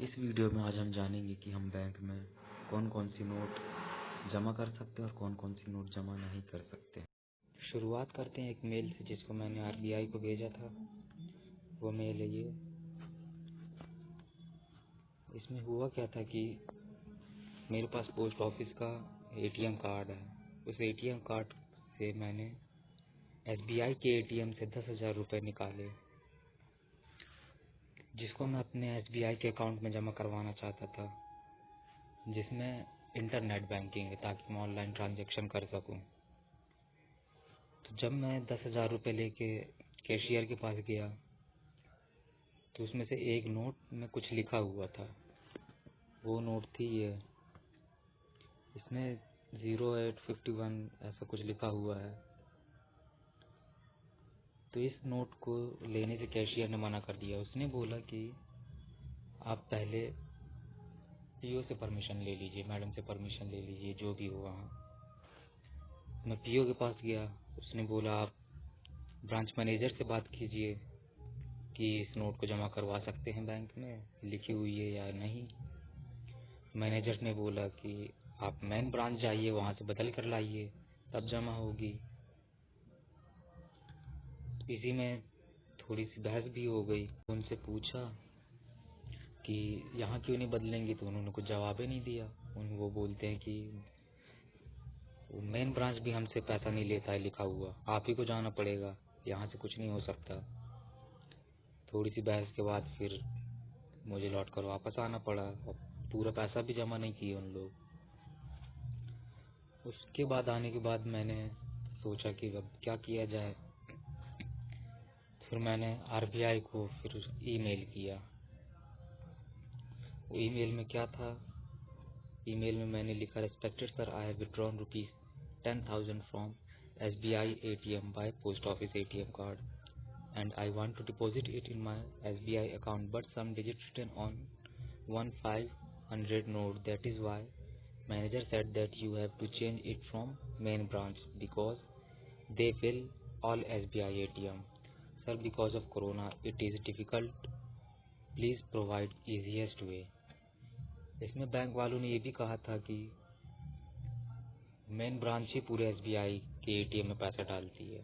इस वीडियो में आज हम जानेंगे कि हम बैंक में कौन कौन सी नोट जमा कर सकते हैं और कौन कौन सी नोट जमा नहीं कर सकते। शुरुआत करते हैं एक मेल से जिसको मैंने आरबीआई को भेजा था। वो मेल है ये। इसमें हुआ क्या था कि मेरे पास पोस्ट ऑफिस का एटीएम कार्ड है। उस एटीएम कार्ड से मैंने एसबीआई के एटीएम से 10,000 रुपये निकाले, जिसको मैं अपने एसबीआई के अकाउंट में जमा करवाना चाहता था, जिसमें इंटरनेट बैंकिंग है ताकि मैं ऑनलाइन ट्रांजैक्शन कर सकूं। तो जब मैं 10,000 रुपये लेके कैशियर के पास गया तो उसमें से एक नोट में कुछ लिखा हुआ था। वो नोट थी ये। इसमें 0851 ऐसा कुछ लिखा हुआ है। तो इस नोट को लेने से कैशियर ने मना कर दिया। उसने बोला कि आप पहले पीओ से परमिशन ले लीजिए, मैडम से परमिशन ले लीजिए, जो भी हो वहाँ। मैं पीओ के पास गया। उसने बोला आप ब्रांच मैनेजर से बात कीजिए कि इस नोट को जमा करवा सकते हैं बैंक में, लिखी हुई है या नहीं। मैनेजर ने बोला कि आप मेन ब्रांच जाइए, वहाँ से बदल कर लाइए, तब जमा होगी। इसी में थोड़ी सी बहस भी हो गई। उनसे पूछा कि यहाँ क्यों नहीं बदलेंगे, तो उन्होंने कुछ जवाब ही नहीं दिया। वो बोलते हैं कि वो मेन ब्रांच भी हमसे पैसा नहीं लेता है लिखा हुआ, आप ही को जाना पड़ेगा, यहाँ से कुछ नहीं हो सकता। थोड़ी सी बहस के बाद फिर मुझे लौट कर वापस आना पड़ा और पूरा पैसा भी जमा नहीं किए उन लोग। उसके बाद आने के बाद मैंने सोचा कि अब क्या किया जाए। फिर मैंने आरबीआई को फिर ईमेल किया। वो ईमेल में क्या था, ईमेल में मैंने लिखा, respected sir, I have withdrawn ₹10,000 from SBI ATM by post office ATM card and I want to deposit it in my SBI account, but some digits written on 1/500 note. That is why manager said that you have to change it from main branch because they fill all SBI ATM. Sir, because of Corona, it is difficult. Please provide easiest way. इसमें bank वालों ने ये भी कहा था कि main branch ही पूरे SBI के एटीएम में पैसा डालती है,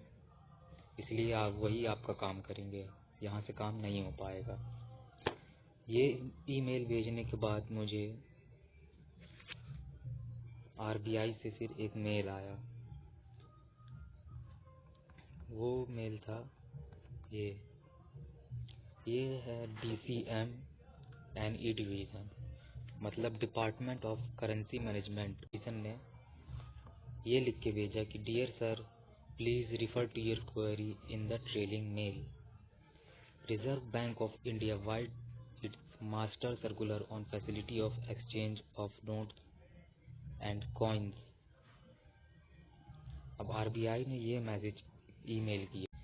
इसलिए आप वही आपका काम करेंगे, यहाँ से काम नहीं हो पाएगा। ये ईमेल भेजने के बाद मुझे आरबीआई से फिर एक मेल आया। वो मेल था ये है DCM NE डिवीज़न, मतलब department of currency management division ने ये लिख के भेजा कि dear sir, please refer to your query in the trailing mail. Reserve Bank of India vide its master circular on facility of exchange of notes and coins. अब RBI ने ये message email किया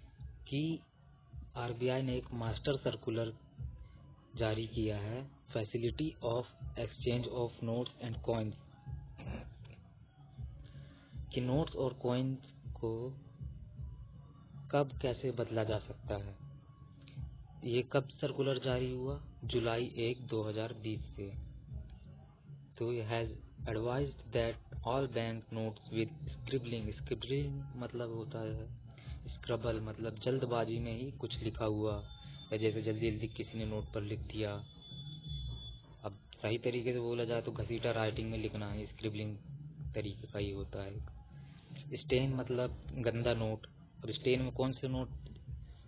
कि आरबीआई ने एक master circular जारी किया है facility of exchange of notes and coins, कि नोट्स और कॉइन्स को कब कैसे बदला जा सकता है। ये कब सर्कुलर जारी हुआ? जुलाई 1, 2020 से। तो ये has advised that all bank notes with scribbling मतलब होता है स्क्रबल, मतलब जल्दबाजी में ही कुछ लिखा हुआ, या जैसे जल्दी जल्दी किसी ने नोट पर लिख दिया। अब सही तरीके से बोला जाए तो घसीटा राइटिंग में लिखना है, स्क्रिबलिंग तरीके का ही होता है। स्टेन मतलब गंदा नोट। अब स्टेन में कौन से नोट?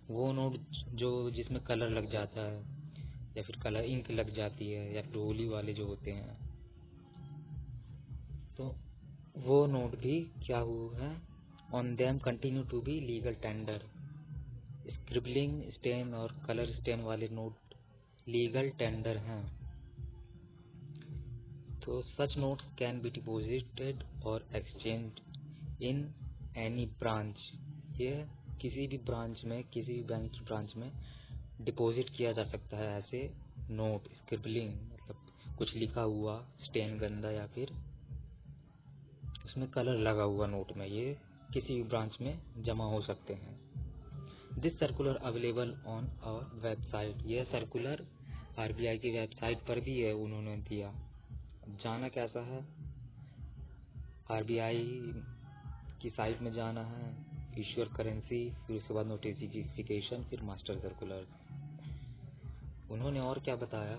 वो नोट जो जिसमें कलर लग जाता है, या फिर कलर इंक लग जाती है, या फिर होली वाले जो होते हैं, तो वो नोट भी क्या हुआ है, on them continue to be legal tender. Scribbling stain और कलर स्टेन वाले नोट लीगल टेंडर हैं। तो such notes can be deposited और एक्सचेंज इन एनी ब्रांच। ये किसी भी ब्रांच में, किसी भी बैंक की ब्रांच में डिपॉजिट किया जा सकता है ऐसे नोट। स्क्रिबलिंग मतलब कुछ लिखा हुआ, स्टेन गंदा, या फिर उसमें कलर लगा हुआ नोट में, ये किसी भी ब्रांच में जमा हो सकते हैं। This circular available on our website. यह सर्कुलर आरबीआई की वेबसाइट पर भी है उन्होंने दिया। जाना कैसा है, आरबीआई की साइट में जाना है, इश्यूअर करेंसी, फिर उसके बाद नोटिफिकेशन, फिर मास्टर सर्कुलर। उन्होंने और क्या बताया,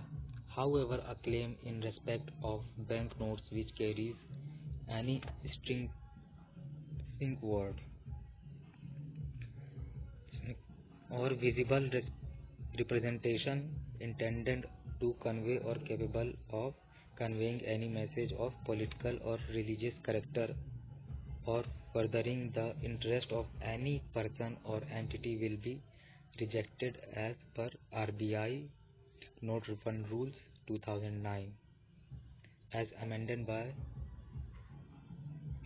however a claim in respect of bank notes which carries any string word और visible representation intended to convey or capable of conveying any message of political or religious character or furthering the interest of any person or entity will be rejected as per RBI Note Refund Rules 2009 as amended by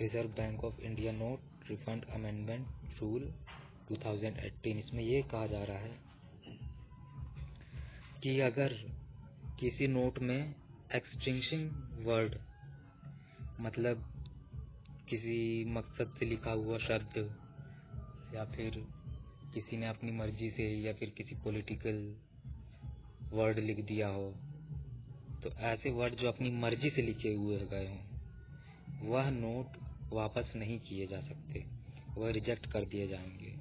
Reserve Bank of India Note Refund Amendment Rule 2018। इसमें ये कहा जा रहा है कि अगर किसी note में एक्सटिंक्शन वर्ड, मतलब किसी मकसद से लिखा हुआ शब्द, या फिर किसी ने अपनी मर्जी से या फिर किसी पॉलिटिकल वर्ड लिख दिया हो, तो ऐसे वर्ड जो अपनी मर्जी से लिखे हुए गए हों, वह नोट वापस नहीं किए जा सकते, वह रिजेक्ट कर दिए जाएंगे।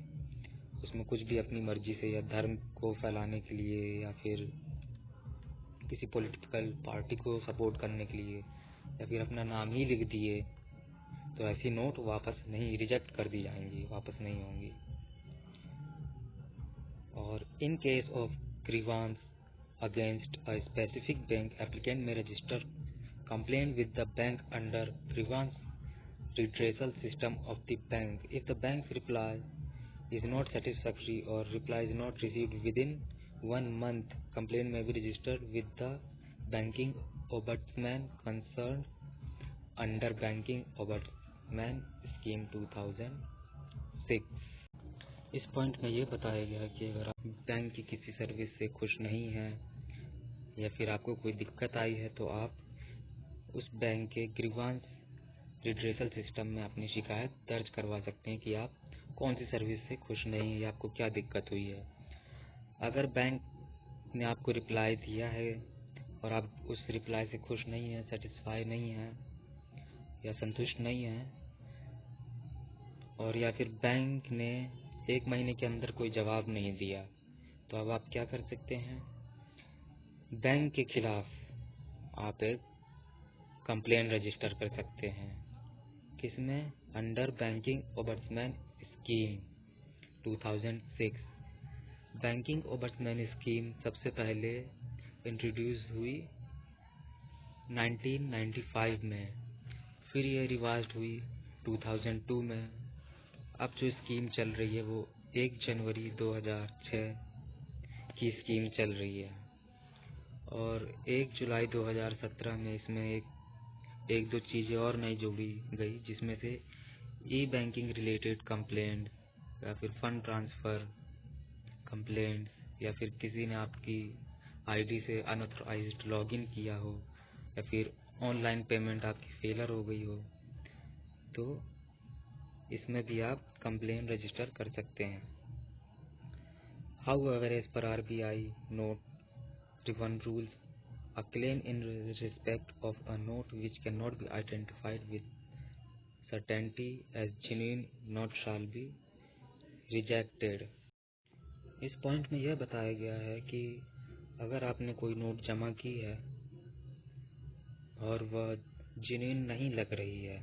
उसमें कुछ भी अपनी मर्जी से या धर्म को फैलाने के लिए या फिर किसी पॉलिटिकल पार्टी को सपोर्ट करने के लिए या फिर अपना नाम ही लिख दिए, तो ऐसी नोट वापस नहीं, रिजेक्ट कर दी जाएंगी, वापस नहीं होंगी। और in case of grievance against a specific bank, applicant में register complaint with the bank under grievance redressal system of the bank. If the bank's reply is not satisfactory or reply is not received within 1 month, complaint may be registered with the banking ombudsman concerned under Banking Ombudsman Scheme 2006। इस point में ये बताया गया कि अगर आप bank की किसी सर्विस से खुश नहीं हैं या फिर आपको कोई दिक्कत आई है, तो आप उस बैंक के ग्रीवांस रिड्रेसल सिस्टम में अपनी शिकायत दर्ज करवा सकते हैं कि आप कौन सी सर्विस से खुश नहीं हैं या आपको क्या दिक्कत हुई है। अगर बैंक ने आपको रिप्लाई दिया है और आप उस रिप्लाई से खुश नहीं हैं, सेटिस्फाई नहीं हैं या संतुष्ट नहीं हैं, और या फिर बैंक ने 1 महीने के अंदर कोई जवाब नहीं दिया, तो अब आप क्या कर सकते हैं, बैंक के खिलाफ आप एक कंप्लेंट रजिस्टर कर सकते हैं। किसमें? Under banking ombudsman scheme 2006। Banking ombudsman scheme सबसे पहले इंट्रोड्यूस हुई 1995 में, फिर ये रिवाइज्ड हुई 2002 में। अब जो स्कीम चल रही है वो 1 जनवरी 2006 की स्कीम चल रही है, और 1 जुलाई 2017 में इसमें एक दो चीज़ें और नई जोड़ी गई, जिसमें से ई बैंकिंग रिलेटेड कंप्लेंट या फिर फंड ट्रांसफ़र कंप्लेंट, या फिर किसी ने आपकी आईडी से अनऑथराइज्ड लॉगिन किया हो या फिर ऑनलाइन पेमेंट आपकी फेलर हो गई हो, तो इसमें भी आप कंप्लेंट रजिस्टर कर सकते हैं। However as per RBI note refund rules, a claim in respect of a note which cannot be identified with certainty as genuine note shall be rejected। इस पॉइंट में यह बताया गया है कि अगर आपने कोई नोट जमा की है और वह जेन्युइन नहीं लग रही है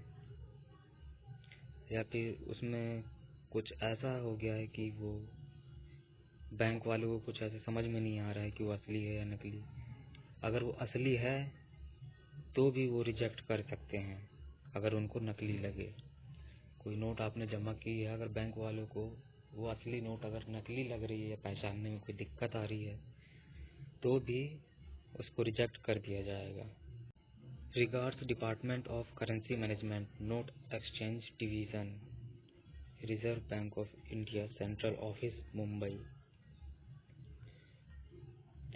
या फिर उसमें कुछ ऐसा हो गया है कि वो बैंक वालों को कुछ ऐसा समझ में नहीं आ रहा है कि वो असली है या नकली, अगर वो असली है तो भी वो रिजेक्ट कर सकते हैं अगर उनको नकली लगे। कोई नोट आपने जमा की है, अगर बैंक वालों को वो असली नोट अगर नकली लग रही है या पहचानने में कोई दिक्कत आ रही है, तो भी उसको रिजेक्ट कर दिया जाएगा। Regards department of currency management note exchange division, reserve Bank of India, central office, Mumbai.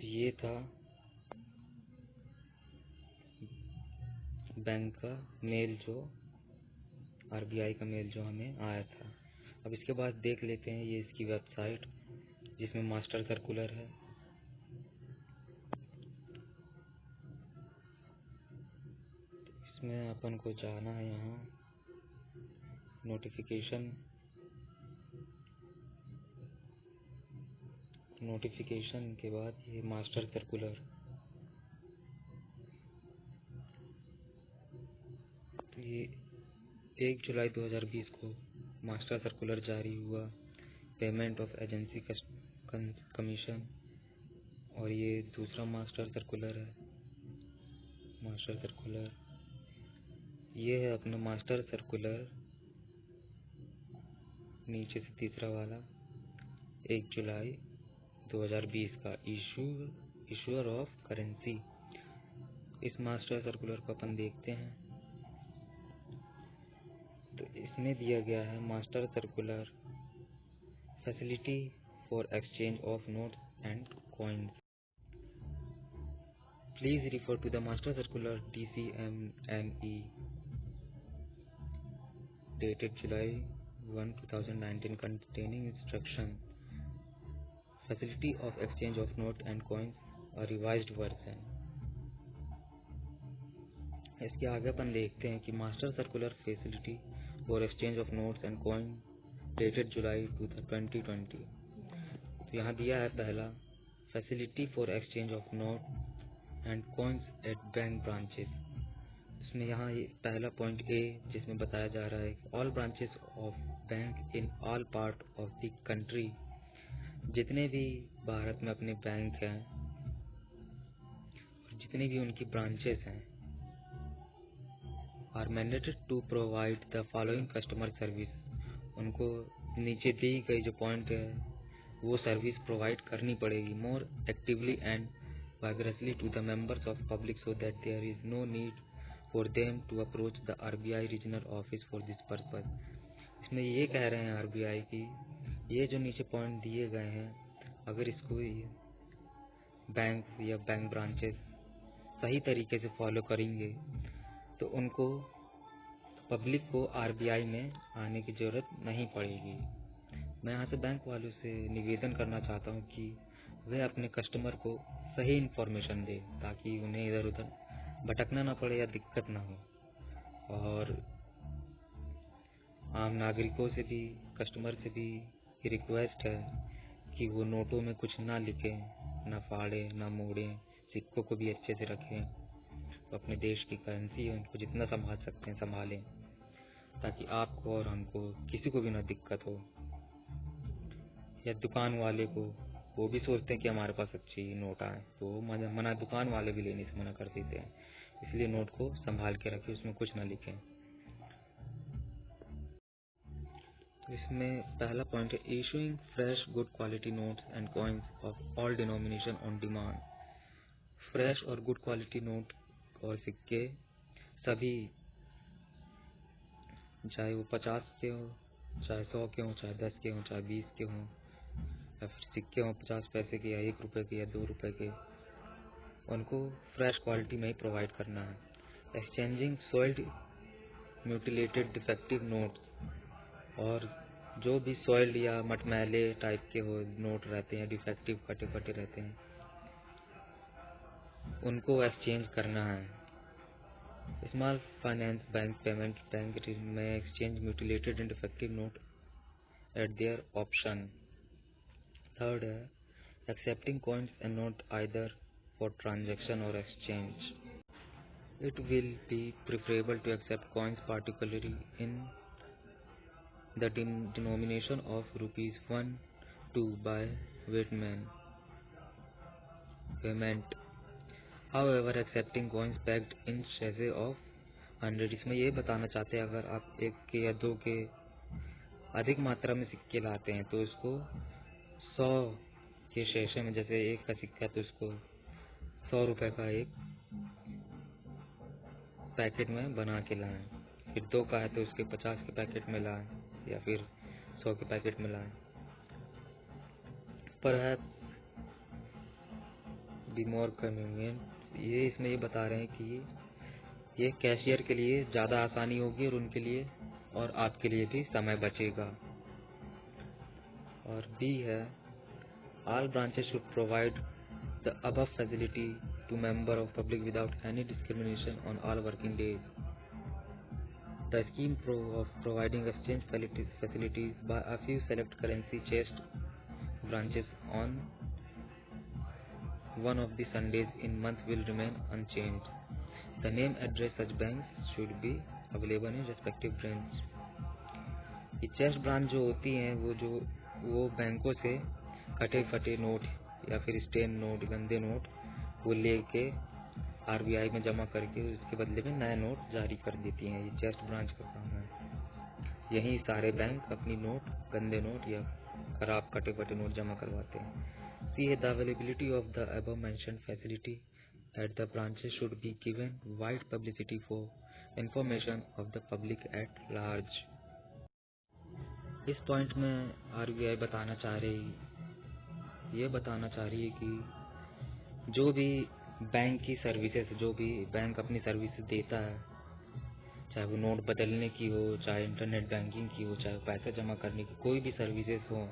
ये था बैंक का मेल, जो आरबीआई का मेल जो हमें आया था। अब इसके बाद देख लेते हैं ये इसकी वेबसाइट, जिसमें मास्टर सर्कुलर है। इसमें अपन को जाना है यहाँ नोटिफिकेशन के बाद ये मास्टर सर्कुलर। तो ये 1 जुलाई 2020 को मास्टर सर्कुलर जारी हुआ, पेमेंट ऑफ एजेंसी कमीशन। और ये दूसरा मास्टर सर्कुलर है। ये है अपना मास्टर सर्कुलर, नीचे से तीसरा वाला, 1 जुलाई 2020 का इशूअर ऑफ करेंसी। इस मास्टर सर्कुलर को अपन देखते हैं। तो इसमें दिया गया है master circular facility for exchange of notes and coins. Please refer to the master circular DCMNE dated July 1, 2019 containing instruction facility of exchange of note and coins, a revised version। इसके आगे अपन देखते हैं कि master circular facility for exchange of notes and coin dated July 2020। तो यहाँ दिया है पहला, facility for exchange of note and coins at bank branches. इसमें यहाँ ये पहला पॉइंट ए, जिसमें बताया जा रहा है all branches of bank in all part of the country, जितने भी भारत में अपने बैंक हैं और जितने भी उनकी ब्रांचेस हैं, are mandated to provide the following customer service. उनको नीचे दी गई जो पॉइंट है वो सर्विस प्रोवाइड करनी पड़ेगी, more actively and vigorously to the members of public so that there is no need for them to approach the RBI regional office for this purpose. इसमें ये कह रहे हैं RBI की ये जो नीचे पॉइंट दिए गए हैं, अगर इसको बैंक या बैंक ब्रांचेस सही तरीके से फॉलो करेंगे तो उनको, पब्लिक को RBI में आने की ज़रूरत नहीं पड़ेगी। मैं यहाँ से बैंक वालों से निवेदन करना चाहता हूँ कि वे अपने कस्टमर को सही इन्फॉर्मेशन दें, ताकि उन्हें इधर उधर भटकना ना पड़े या दिक्कत ना हो। और आम नागरिकों से भी, कस्टमर से भी रिक्वेस्ट है कि वो नोटों में कुछ ना लिखें, ना फाड़ें, ना मोड़ें, सिक्कों को भी अच्छे से रखें। तो अपने देश की करेंसी है, उनको जितना संभाल सकते हैं संभालें, ताकि आपको और हमको किसी को भी ना दिक्कत हो। या दुकान वाले को, वो भी सोचते हैं कि हमारे पास अच्छी नोट आए, तो वो मना दुकान वाले भी लेने से मना कर देते हैं। इसलिए नोट को संभाल के रखें, उसमें कुछ ना लिखें। तो इसमें पहला पॉइंट है issuing fresh good quality notes and coins of all denomination on demand. Fresh और गुड क्वालिटी नोट और सिक्के सभी, चाहे वो 50 के हो, चाहे 100 के हो, चाहे 10 के हो, चाहे 20 के हो, या फिर सिक्के हो 50 पैसे के या 1 रुपए के या 2 रुपए के, उनको फ्रेश क्वालिटी में ही प्रोवाइड करना है। Exchanging sold mutilated defective notes, और जो भी सॉइल्ड या मटमैले टाइप के हो नोट रहते हैं, डिफेक्टिव कटे कटे रहते हैं, उनको एक्सचेंज करना है। Small finance bank payment bank में exchange mutilated and defective note at their option. Third है accepting coins and note either for transaction और exchange. It will be preferable to accept coins particularly in the denomination of rupees 1, 2 by Whitman payment. However, accepting coins pegged in sachet of 100, इसमें ये बताना चाहते हैं अगर आप 1 के या 2 के अधिक मात्रा में सिक्के लाते हैं तो उसको 100 के शेषे में, जैसे 1 का सिक्का तो उसको 100 रुपए का एक पैकेट में बना के लाएं, फिर 2 का है तो उसके 50 के पैकेट में लाएं, या फिर 100 के पैकेट में लाएं। पर है बी मोर कन्वीनियंट, ये इसमें ये बता रहे हैं कि ये कैशियर के लिए ज़्यादा आसानी होगी और उनके लिए और आपके लिए भी समय बचेगा। और बी है all branches should provide the above facility to member of public without any discrimination on all working days. The scheme of providing exchange facilities by a few select currency chest branches on one of the Sundays in month will remain unchanged. The name address such banks should be available in respective branch. ये chest branch जो होती हैं वो बैंकों से कटे फटे note या फिर स्टेन नोट, गंदे नोट वो लेके आरबीआई में जमा करके उसके बदले में नया नोट जारी कर देती हैं। ये चेस्ट ब्रांच का काम है। यही सारे बैंक अपनी नोट, गंदे नोट या खराब कटे फटे नोट जमा करवाते हैं। See the availability of the above mentioned facility at the branches should be given wide publicity for information of the public at large. इस पॉइंट में आरबीआई बताना चाह रही है कि जो भी बैंक की सर्विसेज, जो भी बैंक अपनी सर्विसेज देता है, चाहे वो नोट बदलने की हो, चाहे इंटरनेट बैंकिंग की हो, चाहे पैसा जमा करने की कोई भी सर्विसेज हो,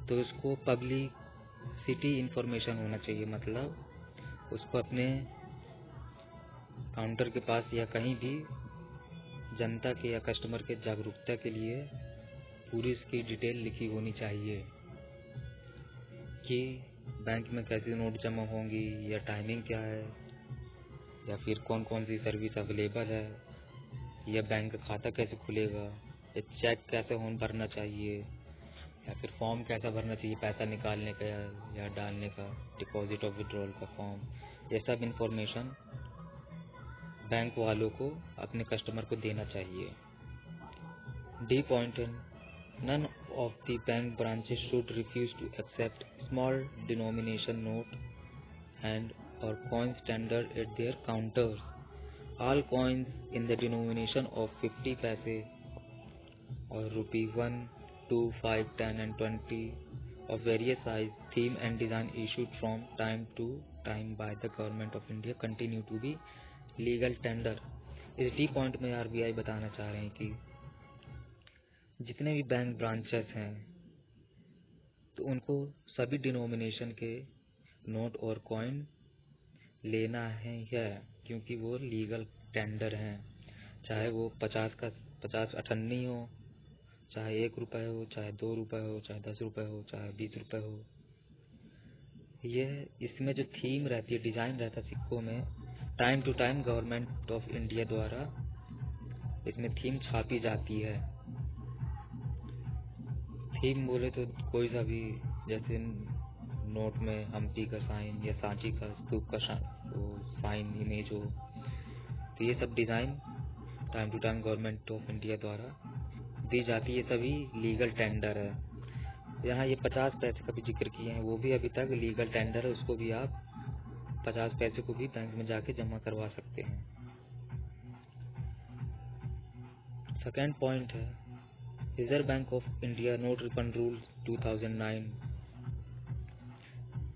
तो उसको पब्लिसिटी इंफॉर्मेशन होना चाहिए। मतलब उसको अपने काउंटर के पास या कहीं भी जनता के या कस्टमर के जागरूकता के लिए पूरी इसकी डिटेल लिखी होनी चाहिए कि बैंक में कैसे नोट जमा होंगी, या टाइमिंग क्या है, या फिर कौन कौन सी सर्विस अवेलेबल है, या बैंक का खाता कैसे खुलेगा, या चेक कैसे भरना चाहिए, या फिर फॉर्म कैसा भरना चाहिए पैसा निकालने का या डालने का, डिपॉजिट और विड्रॉल का फॉर्म। ये सब इंफॉर्मेशन बैंक वालों को अपने कस्टमर को देना चाहिए। डी पॉइंट है, none of the bank branches should refuse to accept small denomination note and or coins tendered at their counters. All coins in the denomination of 50 paise or rupee 1, 2, 5, 10 and 20 of various size, theme and design issued from time to time by the government of India continue to be legal tender. इस D point में RBI बताना चाह रहे हैं कि जितने भी bank branches हैं तो उनको सभी डिनोमिनेशन के नोट और कॉइन लेना है, क्योंकि वो लीगल टेंडर हैं। चाहे वो 50 अठन्नी हो, चाहे 1 रुपये हो, चाहे 2 रुपये हो, चाहे 10 रुपये हो, चाहे 20 रुपये हो। इसमें जो थीम रहती है, डिज़ाइन रहता है सिक्कों में, time to time government of India द्वारा इसमें थीम छापी जाती है। थीम बोले तो कोई सा भी, जैसे नोट में हम्पी का साइन या सांची का स्तूप का साइन इमेज हो, तो ये सब design time to time government of India द्वारा दी जाती है। सभी लीगल टेंडर है। यहाँ ये 50 पैसे का भी जिक्र किए हैं, वो भी अभी तक लीगल टेंडर है। उसको भी आप 50 पैसे को भी बैंक में जाके जमा करवा सकते हैं। सेकेंड पॉइंट है Reserve Bank of India note refund rule 2009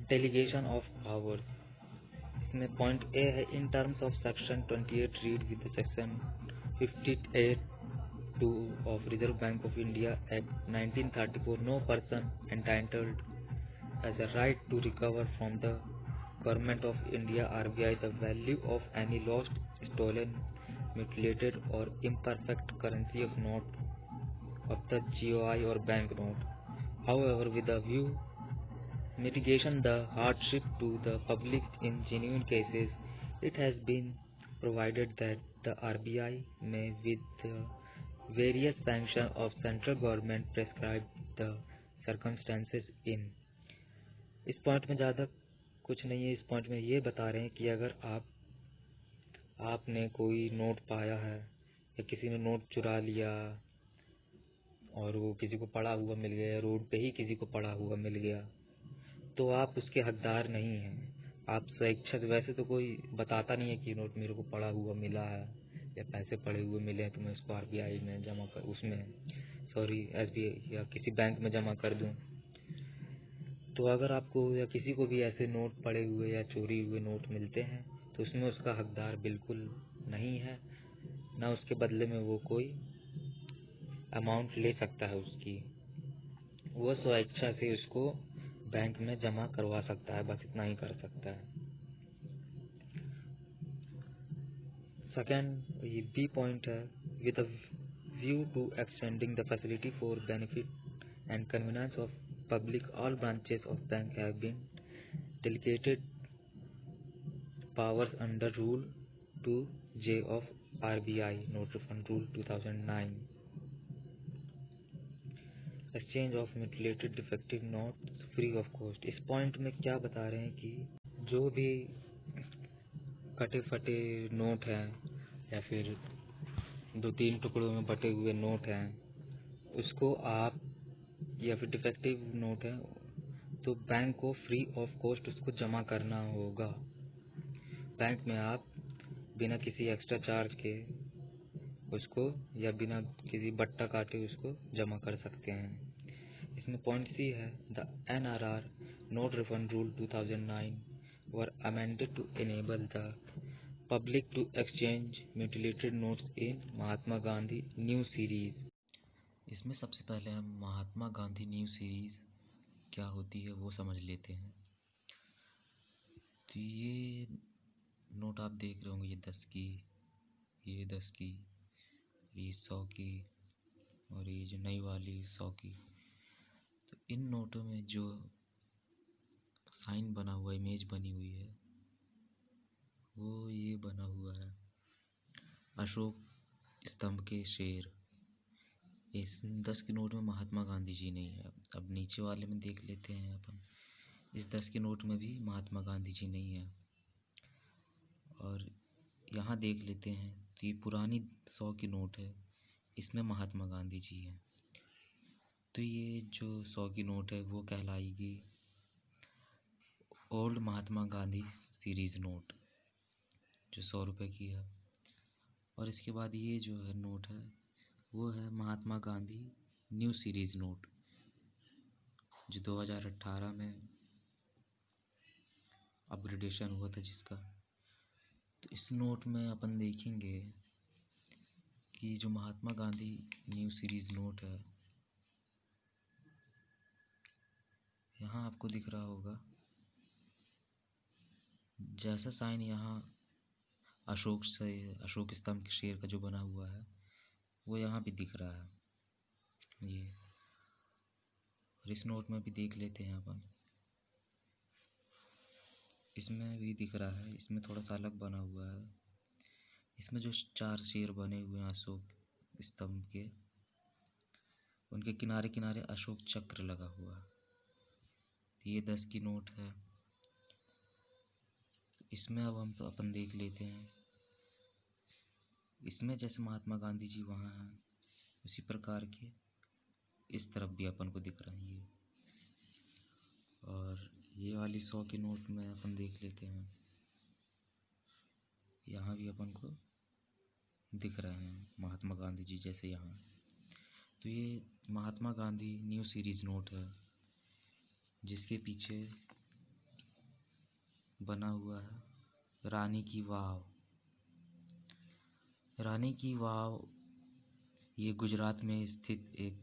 delegation of powers. इसमें पॉइंट ए है, in terms of section 28 read with section 58(2) of Reserve Bank of India act 1934, no person entitled has a right to recover from the government of India (RBI) the value of any lost, stolen, mutilated or imperfect currency of note of the GOI or bank note. However, with a view mitigation the hardship to the public in genuine cases, it has been provided that the RBI may, with the various sanction of central government, prescribe the circumstances in। इस point में ज़्यादा कुछ नहीं है। इस point में ये बता रहे हैं कि अगर आपने कोई नोट पाया है या किसी ने नोट चुरा लिया और वो किसी को पड़ा हुआ मिल गया, रोड पे ही किसी को पड़ा हुआ मिल गया, तो आप उसके हकदार नहीं हैं। आप स्वेच्छा से, वैसे तो कोई बताता नहीं है कि नोट मेरे को पड़ा हुआ मिला है या पैसे पड़े हुए मिले हैं तो मैं इसको आरबीआई में जमा कर, एसबीआई या किसी बैंक में जमा कर दूं। तो अगर आपको या किसी को भी ऐसे नोट पड़े हुए या चोरी हुए नोट मिलते हैं तो उसमें उसका हकदार बिल्कुल नहीं है, ना उसके बदले में वो कोई अमाउंट ले सकता है उसकी। वो स्वेच्छा से उसको बैंक में जमा करवा सकता है, बस इतना ही कर सकता है। सेकेंड ये बी पॉइंट है, with a view to extending the facility for benefit and convenience of public, all branches of bank have been delegated powers under Rule 2J of RBI Note Refund Rule 2009. Exchange of mutilated defective notes free of cost. इस point में क्या बता रहे हैं कि जो भी कटे फटे नोट हैं या फिर 2-3 टुकड़ों में बटे हुए नोट हैं, उसको आप, या फिर डिफेक्टिव नोट है, तो बैंक को फ्री ऑफ कॉस्ट उसको जमा करना होगा। बैंक में आप बिना किसी एक्स्ट्रा चार्ज के उसको या बिना किसी बट्टा काटे उसको जमा कर सकते हैं। इसमें पॉइंट सी है, the NRR note refund rule 2009 were amended to enable the public to exchange mutilated notes in Mahatma Gandhi new series. इसमें सबसे पहले हम महात्मा गांधी न्यू सीरीज़ क्या होती है वो समझ लेते हैं। तो ये नोट आप देख रहे होंगे, ये 10 की, ये 10 की, ये 100 की, और ये जो नई वाली 100 की। तो इन नोटों में जो साइन बना हुआ, इमेज बनी हुई है, वो ये बना हुआ है अशोक स्तंभ के शेर। इस 10 के नोट में महात्मा गांधी जी नहीं है। अब नीचे वाले में देख लेते हैं अपन, इस 10 के नोट में भी महात्मा गांधी जी नहीं है। और यहाँ देख लेते हैं तो ये पुरानी 100 की नोट है, इसमें महात्मा गांधी जी हैं। तो ये जो 100 की नोट है वो कहलाएगी old Mahatma Gandhi series note, जो 100 रुपये की है। और इसके बाद ये जो है नोट है वो है महात्मा गांधी न्यू सीरीज़ नोट, जो 2018 में अपग्रेडेशन हुआ था जिसका। तो इस नोट में अपन देखेंगे कि जो महात्मा गांधी न्यू सीरीज़ नोट है, यहाँ आपको दिख रहा होगा जैसा साइन यहाँ अशोक स्तंभ के शेर का जो बना हुआ है वो यहाँ भी दिख रहा है ये। और इस नोट में भी देख लेते हैं अपन, इसमें भी दिख रहा है, इसमें थोड़ा सा अलग बना हुआ है। इसमें जो 4 शेर बने हुए हैं अशोक स्तंभ के, उनके किनारे किनारे अशोक चक्र लगा हुआ है। ये 10 की नोट है। इसमें अब हम अपन देख लेते हैं, इसमें जैसे महात्मा गांधी जी वहाँ हैं, उसी प्रकार के इस तरफ भी अपन को दिख रही है। और ये वाली 100 की नोट में अपन देख लेते हैं, यहाँ भी अपन को दिख रहे हैं महात्मा गांधी जी जैसे यहाँ। तो ये महात्मा गांधी न्यू सीरीज़ नोट है, जिसके पीछे बना हुआ है रानी की वाव। रानी की वाव ये गुजरात में स्थित एक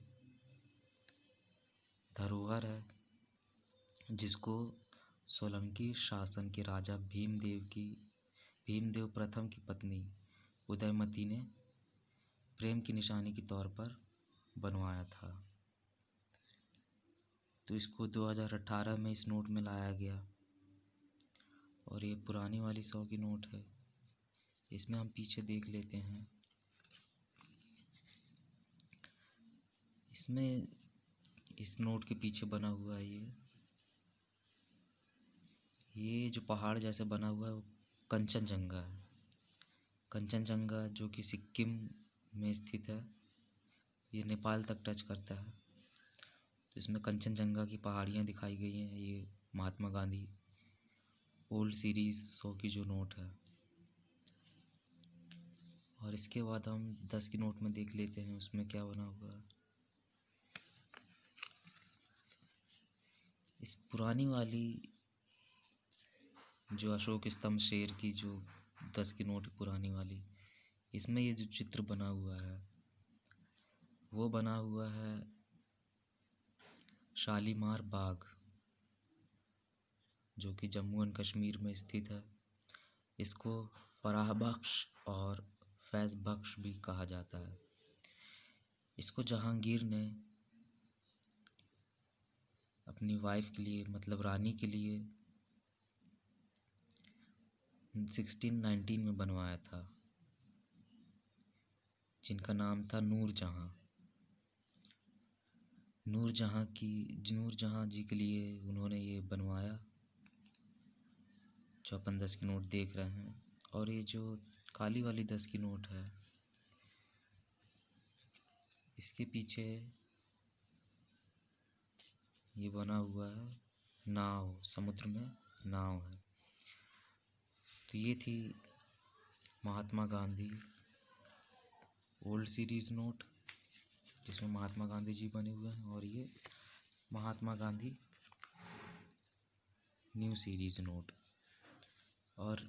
धरोहर है, जिसको सोलंकी शासन के राजा भीमदेव प्रथम की पत्नी उदयमती ने प्रेम की निशानी के तौर पर बनवाया था। तो इसको 2018 में इस नोट में लाया गया। और ये पुरानी वाली 100 की नोट है, इसमें हम पीछे देख लेते हैं। इसमें इस नोट के पीछे बना हुआ है ये जो पहाड़ जैसे बना हुआ है वो कंचनजंगा है। कंचनजंगा जो कि सिक्किम में स्थित है, ये नेपाल तक टच करता है। तो इसमें कंचनजंगा की पहाड़ियाँ दिखाई गई हैं। ये महात्मा गांधी ओल्ड सीरीज़ 100 की जो नोट है। और इसके बाद हम 10 की नोट में देख लेते हैं उसमें क्या बना हुआ है। इस पुरानी वाली जो अशोक स्तंभ शेर की जो 10 की नोट पुरानी वाली, इसमें ये जो चित्र बना हुआ है वो बना हुआ है शालीमार बाग, जो कि जम्मू एंड कश्मीर में स्थित है। इसको फराह बख्श और फैज़ बख्श भी कहा जाता है। इसको जहांगीर ने अपनी वाइफ के लिए मतलब रानी के लिए 1619 में बनवाया था, जिनका नाम था नूरजहाँ। नूरजहाँ जी के लिए उन्होंने ये बनवाया, जो अपन 10 की नोट देख रहे हैं। और ये जो काली वाली 10 की नोट है, इसके पीछे ये बना हुआ है नाव, समुद्र में नाव है। तो ये थी Mahatma Gandhi old series note, जिसमें महात्मा गांधी जी बने हुए हैं, और ये महात्मा गांधी न्यू सीरीज नोट। और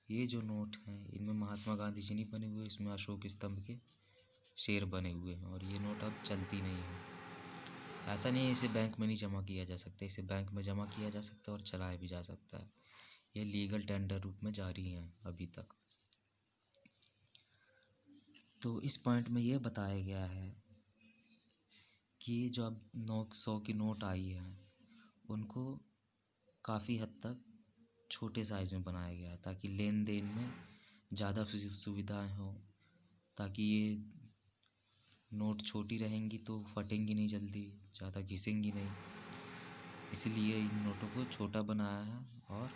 ये जो नोट हैं इनमें महात्मा गांधी जी नहीं बने हुए, इसमें अशोक स्तंभ के शेर बने हुए हैं। और ये नोट अब चलती नहीं है। ऐसा नहीं है इसे बैंक में नहीं जमा किया जा सकता, इसे बैंक में जमा किया जा सकता है और चलाया भी जा सकता है। ये लीगल टेंडर रूप में जारी है अभी तक। तो इस पॉइंट में ये बताया गया है कि जो अब 900 की नोट आई है उनको काफ़ी हद तक छोटे साइज़ में बनाया गया है, ताकि लेन देन में ज़्यादा सुविधाएं हो, ताकि ये नोट छोटी रहेंगी तो फटेंगी नहीं जल्दी, ज़्यादा घिसेंगी नहीं। इसलिए इन नोटों को छोटा बनाया है। और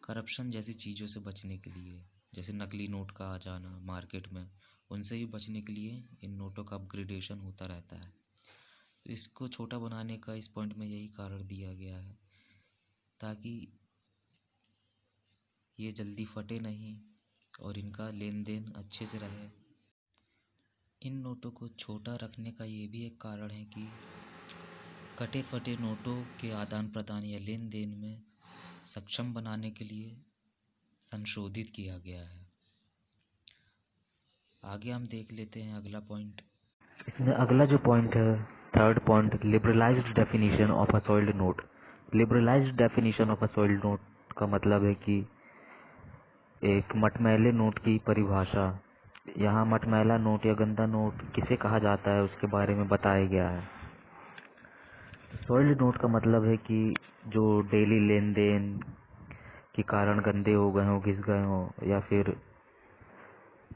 करप्शन जैसी चीज़ों से बचने के लिए, जैसे नकली नोट का आ जाना मार्केट में, उनसे भी बचने के लिए इन नोटों का अपग्रेडेशन होता रहता है। तो इसको छोटा बनाने का इस पॉइंट में यही कारण दिया गया है, ताकि ये जल्दी फटे नहीं और इनका लेन देन अच्छे से रहे। इन नोटों को छोटा रखने का ये भी एक कारण है कि कटे फटे नोटों के आदान प्रदान या लेन देन में सक्षम बनाने के लिए संशोधित किया गया है। आगे हम देख लेते हैं अगला पॉइंट। इसमें अगला जो पॉइंट है, third point, liberalised definition of a soiled note. Liberalised definition of a soiled note का मतलब है कि एक मटमैले नोट की परिभाषा। यहाँ मटमैला नोट या गंदा नोट किसे कहा जाता है उसके बारे में बताया गया है। सॉइल्ड नोट का मतलब है कि जो डेली लेन देन के कारण गंदे हो गए हों, घिस गए हों,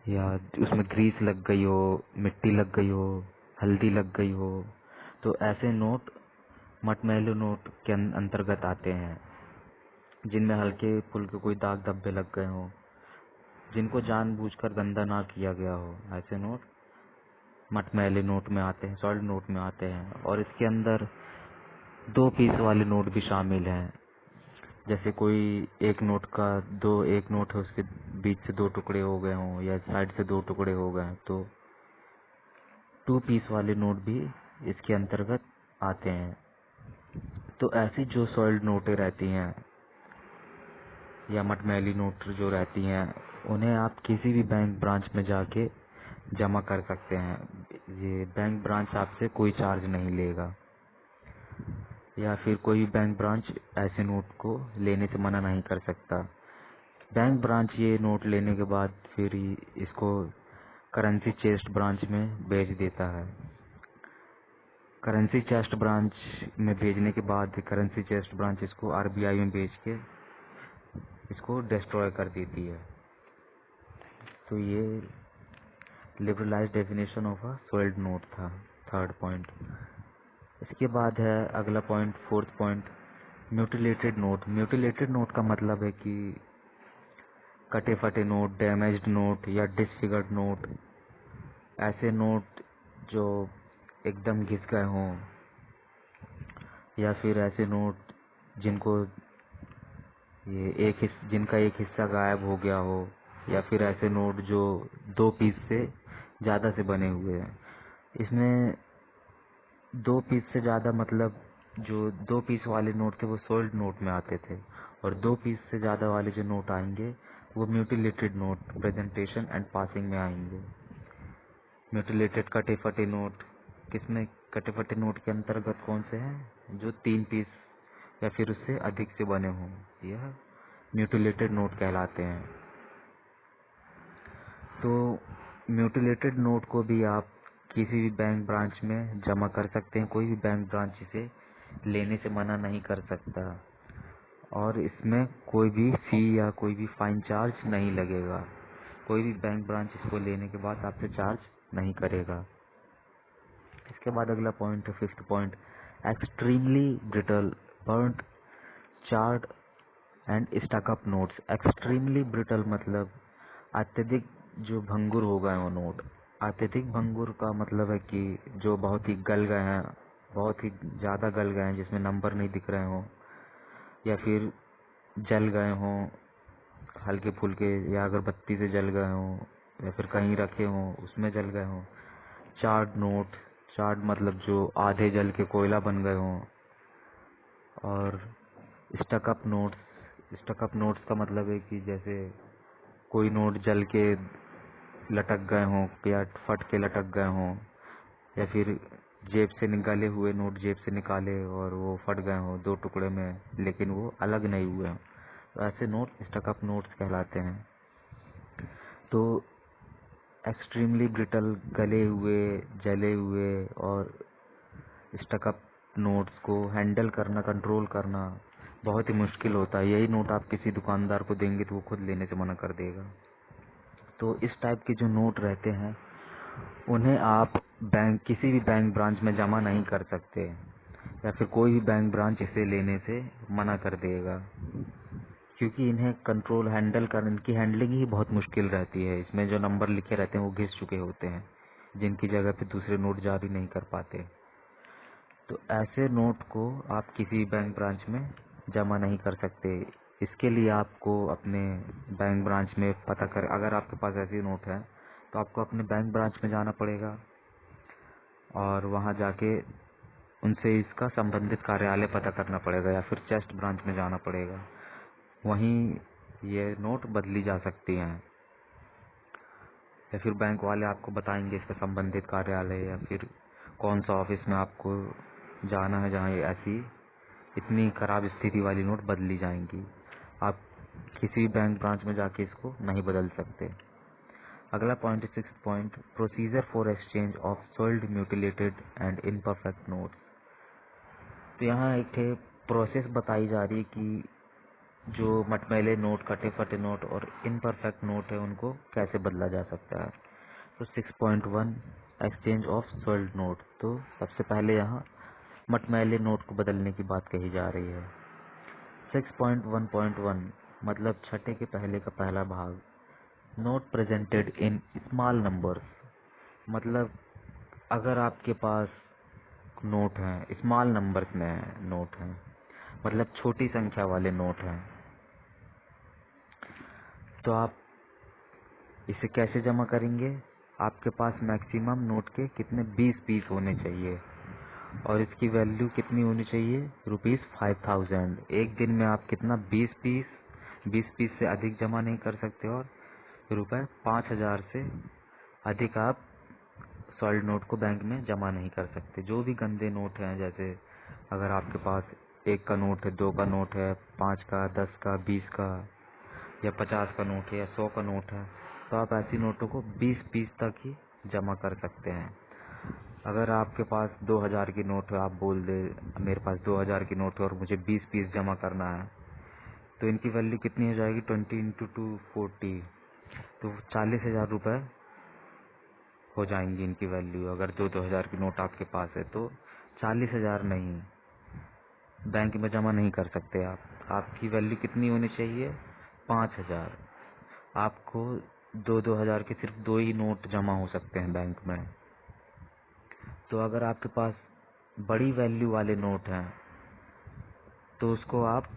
या उसमें ग्रीस लग गई हो, मिट्टी लग गई हो, हल्दी लग गई हो, तो ऐसे नोट मटमैले नोट के अंतर्गत आते हैं, जिनमें हल्के फुल्के कोई दाग धब्बे लग गए हों, जिनको जानबूझकर गंदा ना किया गया हो, ऐसे नोट मटमैले नोट में आते हैं, सॉलिड नोट में आते हैं। और इसके अंदर 2 पीस वाले नोट भी शामिल हैं। जैसे कोई एक नोट है, उसके बीच से 2 टुकड़े हो गए हों या साइड से 2 टुकड़े हो गए हैं, तो 2 पीस वाले नोट भी इसके अंतर्गत आते हैं। तो ऐसी जो सॉइल्ड नोटें रहती हैं या मटमैली नोट जो रहती हैं, उन्हें आप किसी भी बैंक ब्रांच में जाके जमा कर सकते हैं। ये बैंक ब्रांच आपसे कोई चार्ज नहीं लेगा, या फिर कोई बैंक ब्रांच ऐसे नोट को लेने से मना नहीं कर सकता। बैंक ब्रांच ये नोट लेने के बाद फिर इसको करेंसी चेस्ट ब्रांच में भेज देता है। करेंसी चेस्ट ब्रांच में भेजने के बाद करेंसी चेस्ट ब्रांच इसको आरबीआई में भेज के इसको डिस्ट्रॉय कर देती है। तो ये liberalised definition of a soiled note था, थर्ड पॉइंट। इसके बाद है अगला point, fourth point, mutilated note. Mutilated note का मतलब है कि कटे फटे नोट, डैमेज्ड नोट या डिसफिगर्ड नोट, ऐसे नोट जो एकदम घिस गए हों, या फिर ऐसे नोट जिनका एक हिस्सा गायब हो गया हो, या फिर ऐसे नोट जो 2 पीस से ज़्यादा से बने हुए हैं। इसमें 2 पीस से ज़्यादा मतलब जो 2 पीस वाले नोट थे वो सोल्ड नोट में आते थे, और 2 पीस से ज़्यादा वाले जो नोट आएंगे वो mutilated note, presentation and passing में आएंगे। म्यूटिलेटेड कटे फटे नोट, किसमें कटे फटे नोट के अंतर्गत कौन से हैं? जो 3 पीस या फिर उससे अधिक से बने हों, यह म्यूटिलेटेड नोट कहलाते हैं। तो म्यूटिलेटेड नोट को भी आप किसी भी बैंक ब्रांच में जमा कर सकते हैं। कोई भी बैंक ब्रांच इसे लेने से मना नहीं कर सकता और इसमें कोई भी फी या कोई भी फाइन चार्ज नहीं लगेगा। कोई भी बैंक ब्रांच इसको लेने के बाद आपसे चार्ज नहीं करेगा। इसके बाद अगला पॉइंट है 5th point, extremely brittle burnt charred and stuck up notes. Extremely brittle मतलब अत्यधिक जो भंगुर हो गए हो नोट। अत्यधिक भंगुर का मतलब है कि जो बहुत ही गल गए हैं, बहुत ही ज़्यादा गल गए हैं, जिसमें नंबर नहीं दिख रहे हों या फिर जल गए हों हल्के फुल्के, या अगरबत्ती से जल गए हों या फिर कहीं रखे हों उसमें जल गए हों। चार्ड नोट, चार्ड मतलब जो आधे जल के कोयला बन गए हों। और stuck up notes, stuck up notes का मतलब है कि जैसे कोई नोट जल के लटक गए हों या फट के लटक गए हों, या फिर जेब से निकाले हुए नोट जेब से निकाले और वो फट गए हों 2 टुकड़े में, लेकिन वो अलग नहीं हुए हों, तो ऐसे नोट स्टक अप नोट्स कहलाते हैं। तो एक्सट्रीमली ब्रिटल गले हुए, जले हुए और स्टक अप नोट्स को हैंडल करना, कंट्रोल करना बहुत ही मुश्किल होता है। यही नोट आप किसी दुकानदार को देंगे तो वो खुद लेने से मना कर देगा। तो इस टाइप के जो नोट रहते हैं उन्हें आप किसी भी बैंक ब्रांच में जमा नहीं कर सकते, या फिर कोई भी बैंक ब्रांच इसे लेने से मना कर देगा, क्योंकि इन्हें कंट्रोल इनकी हैंडलिंग ही बहुत मुश्किल रहती है। इसमें जो नंबर लिखे रहते हैं वो घिस चुके होते हैं, जिनकी जगह पे दूसरे नोट जारी नहीं कर पाते। तो ऐसे नोट को आप किसी बैंक ब्रांच में जमा नहीं कर सकते। इसके लिए आपको अपने बैंक ब्रांच में अगर आपके पास ऐसी नोट है तो आपको अपने बैंक ब्रांच में जाना पड़ेगा और वहां जाके उनसे इसका संबंधित कार्यालय पता करना पड़ेगा, या फिर चेस्ट ब्रांच में जाना पड़ेगा। वहीं ये नोट बदली जा सकती हैं, या फिर बैंक वाले आपको बताएंगे इसका संबंधित कार्यालय या फिर कौन सा ऑफिस में आपको जाना है जहाँ ऐसी इतनी खराब स्थिति वाली नोट बदली जाएंगी। आप किसी भी बैंक ब्रांच में जाके इसको नहीं बदल सकते। अगला point 6th point, procedure for exchange of sold mutilated and imperfect notes. तो यहाँ एक प्रोसेस बताई जा रही है कि जो मटमैले नोट, कटे फटे नोट और इनपरफेक्ट नोट है उनको कैसे बदला जा सकता है। तो 6.1 एक्सचेंज ऑफ सोल्ड नोट। तो सबसे पहले यहाँ मटमैले नोट को बदलने की बात कही जा रही है। 6.1.1 मतलब छठे के पहले का पहला भाग, note presented in small numbers. मतलब अगर आपके पास नोट हैं, स्मॉल नंबर्स में नोट हैं, मतलब छोटी संख्या वाले नोट हैं, तो आप इसे कैसे जमा करेंगे। आपके पास मैक्सिमम नोट के कितने 20 पीस होने चाहिए और इसकी वैल्यू कितनी होनी चाहिए, ₹5000। एक दिन में आप कितना 20 पीस से अधिक जमा नहीं कर सकते और ₹5000 से अधिक आप सॉलिड नोट को बैंक में जमा नहीं कर सकते। जो भी गंदे नोट हैं, जैसे अगर आपके पास 1 का नोट है, 2 का नोट है, 5 का, 10 का, 20 का या 50 का नोट है या 100 का नोट है, तो आप ऐसी नोटों को 20 पीस तक ही जमा कर सकते हैं। अगर आपके पास 2000 की नोट है, आप बोल दे मेरे पास 2000 की नोट है और मुझे 20 पीस जमा करना है, तो इनकी वैल्यू कितनी हो जाएगी, 20 × 2 40, तो 40,000 रुपये हो जाएंगी इनकी वैल्यू। अगर 2000 की नोट आपके पास है तो 40,000 नहीं, बैंक में जमा नहीं कर सकते आप। आपकी वैल्यू कितनी होनी चाहिए, 5000। आपको 2-2000 के सिर्फ 2 ही नोट जमा हो सकते हैं बैंक में। तो अगर आपके पास बड़ी वैल्यू वाले नोट हैं तो उसको आप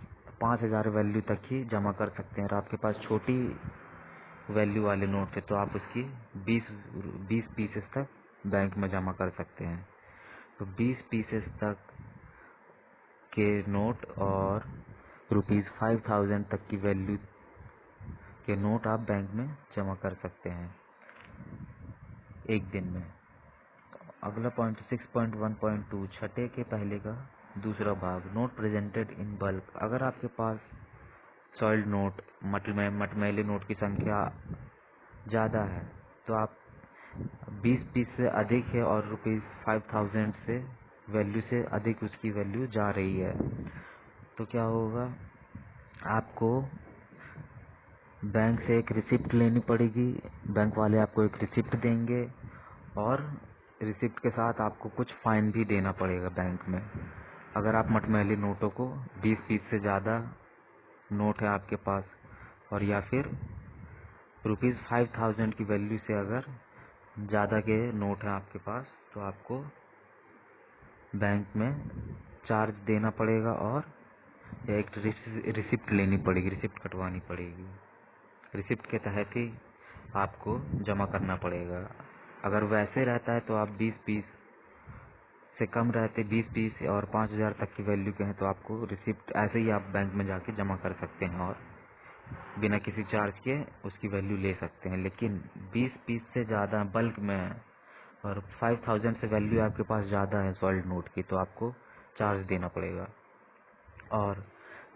5000 वैल्यू तक ही जमा कर सकते हैं, और आपके पास छोटी वैल्यू वाले नोट है तो आप उसकी 20 पीसेस तक बैंक में जमा कर सकते हैं। तो 20 पीसेस तक के नोट और ₹5000 तक की वैल्यू के नोट आप बैंक में जमा कर सकते हैं एक दिन में। अगला पॉइंट 6.1.2 छठे के पहले का दूसरा भाग, नोट प्रेजेंटेड इन बल्क। अगर आपके पास सॉइल्ड नोट मटमैले नोट की संख्या ज़्यादा है तो आप 20 पीस से अधिक है और ₹5000 से वैल्यू से अधिक उसकी वैल्यू जा रही है तो क्या होगा, आपको बैंक से एक रिसिप्ट लेनी पड़ेगी। बैंक वाले आपको एक रिसिप्ट देंगे और रिसिप्ट के साथ आपको कुछ फाइन भी देना पड़ेगा बैंक में। अगर आप मटमैले नोटों को 20 पीस से ज़्यादा नोट है आपके पास और या फिर ₹5000 की वैल्यू से अगर ज़्यादा के नोट है आपके पास तो आपको बैंक में चार्ज देना पड़ेगा और एक रिसिप्ट लेनी पड़ेगी, रिसिप्ट कटवानी पड़ेगी। रिसिप्ट के तहत ही आपको जमा करना पड़ेगा। अगर वैसे रहता है तो आप 20 पीस से कम रहते, 20 पीस और 5000 तक की वैल्यू के हैं तो आपको रिसिप्ट ऐसे ही आप बैंक में जाके जमा कर सकते हैं और बिना किसी चार्ज के उसकी वैल्यू ले सकते हैं। लेकिन 20 पीस से ज़्यादा बल्क में है और 5000 से वैल्यू आपके पास ज़्यादा है सॉलिड नोट की तो आपको चार्ज देना पड़ेगा। और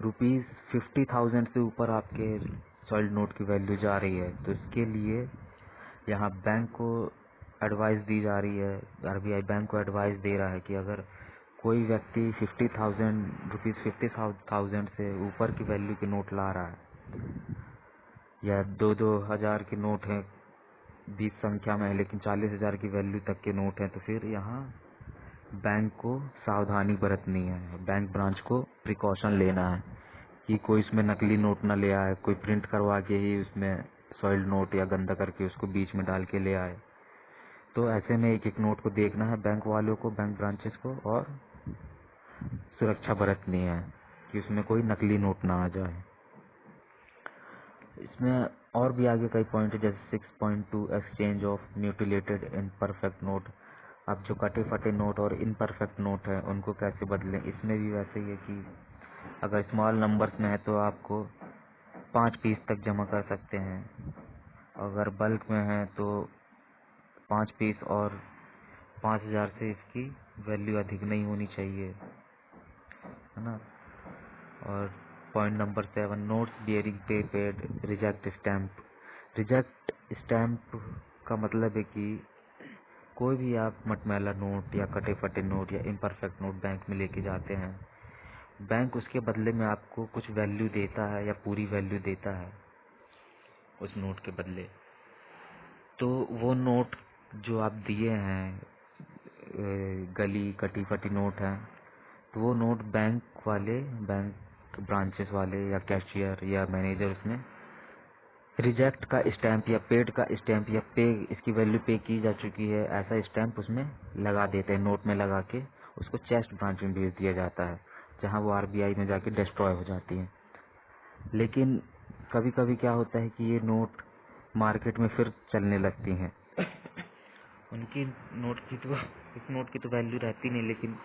₹50,000 से ऊपर आपके सॉलिड नोट की वैल्यू जा रही है तो इसके लिए यहाँ बैंक को एडवाइस दी जा रही है, आरबीआई बैंक को एडवाइस दे रहा है कि अगर कोई व्यक्ति ₹50,000 से ऊपर की वैल्यू के नोट ला रहा है या 2,000 के नोट हैं 20 संख्या में है लेकिन 40,000 की वैल्यू तक के नोट हैं तो फिर यहाँ बैंक को सावधानी बरतनी है, बैंक ब्रांच को प्रिकॉशन लेना है कि कोई इसमें नकली नोट ना ले आए, कोई प्रिंट करवा के ही उसमें सॉइल्ड नोट या गंदा करके उसको बीच में डाल के ले आए। तो ऐसे में एक एक नोट को देखना है बैंक वालों को, बैंक ब्रांचेस को, और सुरक्षा बरतनी है कि उसमें कोई नकली नोट ना आ जाए। इसमें और भी आगे कई पॉइंट है जैसे 6.2 exchange of mutilated imperfect note. अब जो कटे फटे नोट और इनपरफेक्ट नोट है उनको कैसे बदलें, इसमें भी वैसे ही है कि अगर स्मॉल नंबर्स में है तो आपको 5 पीस तक जमा कर सकते हैं, अगर बल्क में है तो 5 पीस और 5000 से इसकी वैल्यू अधिक नहीं होनी चाहिए, है ना। और पॉइंट नंबर 7, नोट्स बियरिंग पे paid reject stamp. Reject stamp का मतलब है कि कोई भी आप मटमैला नोट या कटे फटे नोट या इम्परफेक्ट नोट बैंक में लेके जाते हैं, बैंक उसके बदले में आपको कुछ वैल्यू देता है या पूरी वैल्यू देता है उस नोट के बदले। तो वो नोट जो आप दिए हैं गली कटी फटी नोट है तो वो नोट बैंक वाले, बैंक ब्रांचेस वाले या कैशियर या मैनेजर उसमें रिजेक्ट का स्टैंप या पेड का स्टैंप या पे इसकी वैल्यू पे की जा चुकी है ऐसा स्टैंप उसमें लगा देते हैं, नोट में लगा के उसको चेस्ट ब्रांच में भेज दिया जाता है जहां वो आरबीआई में जाके डिस्ट्रॉय हो जाती है। लेकिन कभी कभी क्या होता है कि ये नोट मार्केट में फिर चलने लगती हैं उनकी नोट की तो इस नोट की तो वैल्यू रहती नहीं, लेकिन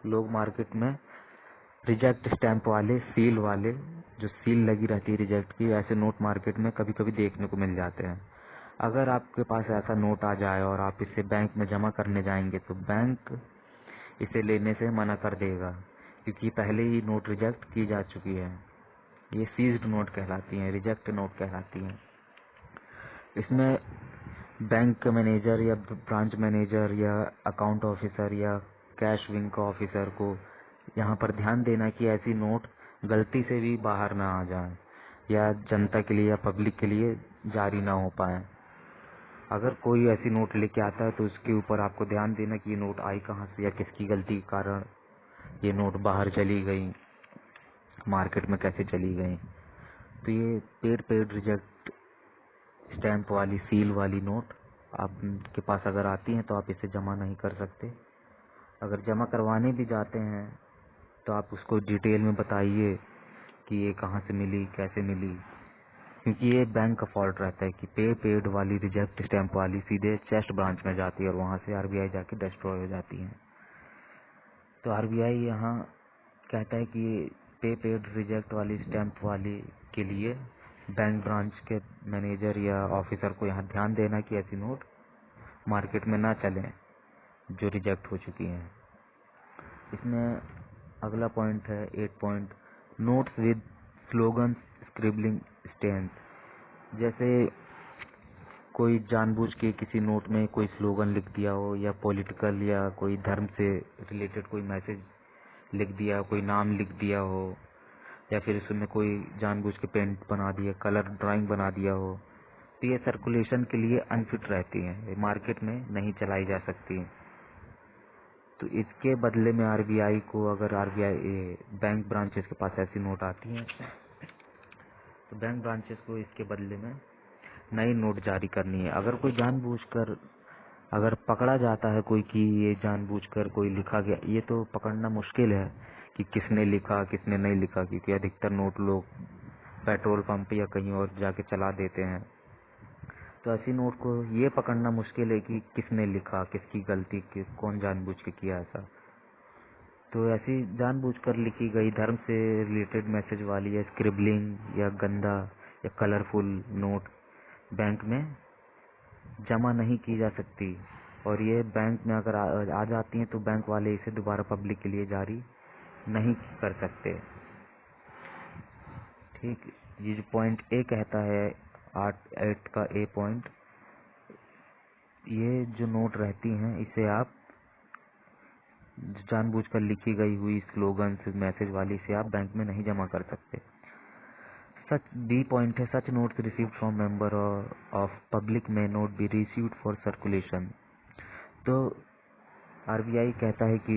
लोग मार्केट में रिजेक्ट स्टैंप वाले, सील वाले, जो सील लगी रहती है रिजेक्ट की, ऐसे नोट मार्केट में कभी कभी देखने को मिल जाते हैं। अगर आपके पास ऐसा नोट आ जाए और आप इसे बैंक में जमा करने जाएंगे तो बैंक इसे लेने से मना कर देगा क्योंकि पहले ही नोट रिजेक्ट की जा चुकी है। ये सीज्ड नोट कहलाती हैं, रिजेक्ट नोट कहलाती हैं। इसमें बैंक मैनेजर या ब्रांच मैनेजर या अकाउंट ऑफिसर या कैश विंग का ऑफिसर को यहाँ पर ध्यान देना कि ऐसी नोट गलती से भी बाहर ना आ जाए या जनता के लिए या पब्लिक के लिए जारी ना हो पाए। अगर कोई ऐसी नोट लेके आता है तो उसके ऊपर आपको ध्यान देना कि ये नोट आई कहाँ से या किसकी गलती के कारण ये नोट बाहर चली गई, मार्केट में कैसे चली गई। तो ये पेड रिजेक्ट स्टैंप वाली, सील वाली नोट आपके पास अगर आती हैं तो आप इसे जमा नहीं कर सकते। अगर जमा करवाने भी जाते हैं तो आप उसको डिटेल में बताइए कि ये कहाँ से मिली, कैसे मिली, क्योंकि ये बैंक का फॉल्ट रहता है कि पेड वाली रिजेक्ट स्टैंप वाली सीधे चेस्ट ब्रांच में जाती है और वहाँ से आरबीआई जाके डिस्ट्रॉय हो जाती है। तो आरबीआई यहाँ कहता है कि पेड रिजेक्ट वाली स्टैंप वाली के लिए बैंक ब्रांच के मैनेजर या ऑफिसर को यहाँ ध्यान देना कि ऐसी नोट मार्केट में ना चलें जो रिजेक्ट हो चुकी हैं। इसमें अगला पॉइंट है 8 point, notes with slogans scribbling stains. जैसे कोई जानबूझ के किसी नोट में कोई स्लोगन लिख दिया हो, या पॉलिटिकल या कोई धर्म से रिलेटेड कोई मैसेज लिख दिया, कोई नाम लिख दिया हो, या फिर उसमें कोई जानबूझ के पेंट बना दिया, कलर ड्राइंग बना दिया हो, तो ये सर्कुलेशन के लिए अनफिट रहती हैं, ये मार्केट में नहीं चलाई जा सकती। तो इसके बदले में आरबीआई को, अगर आरबीआई बैंक ब्रांचेस के पास ऐसी नोट आती हैं, तो बैंक ब्रांचेस को इसके बदले में नई नोट जारी करनी है। अगर कोई जानबूझकर, अगर पकड़ा जाता है कोई कि ये जानबूझकर कोई लिखा गया, ये तो पकड़ना मुश्किल है कि किसने लिखा किसने नहीं लिखा, क्योंकि अधिकतर नोट लोग पेट्रोल पंप या कहीं और जाके चला देते हैं। तो ऐसी नोट को ये पकड़ना मुश्किल है कि किसने लिखा, किसकी गलती, कौन जानबूझ के किया ऐसा। तो ऐसी जानबूझकर लिखी गई धर्म से रिलेटेड मैसेज वाली या स्क्रिबलिंग या गंदा या कलरफुल नोट बैंक में जमा नहीं की जा सकती, और ये बैंक में अगर आ जाती हैं तो बैंक वाले इसे दोबारा पब्लिक के लिए जारी नहीं कर सकते। ठीक, ये जो पॉइंट ए कहता है 8 का ए पॉइंट, ये जो नोट रहती हैं इसे आप जानबूझकर लिखी गई हुई स्लोगन मैसेज वाली से आप बैंक में नहीं जमा कर सकते। सच बी पॉइंट है, such notes received from member of public may not be received for circulation. तो आरबीआई कहता है कि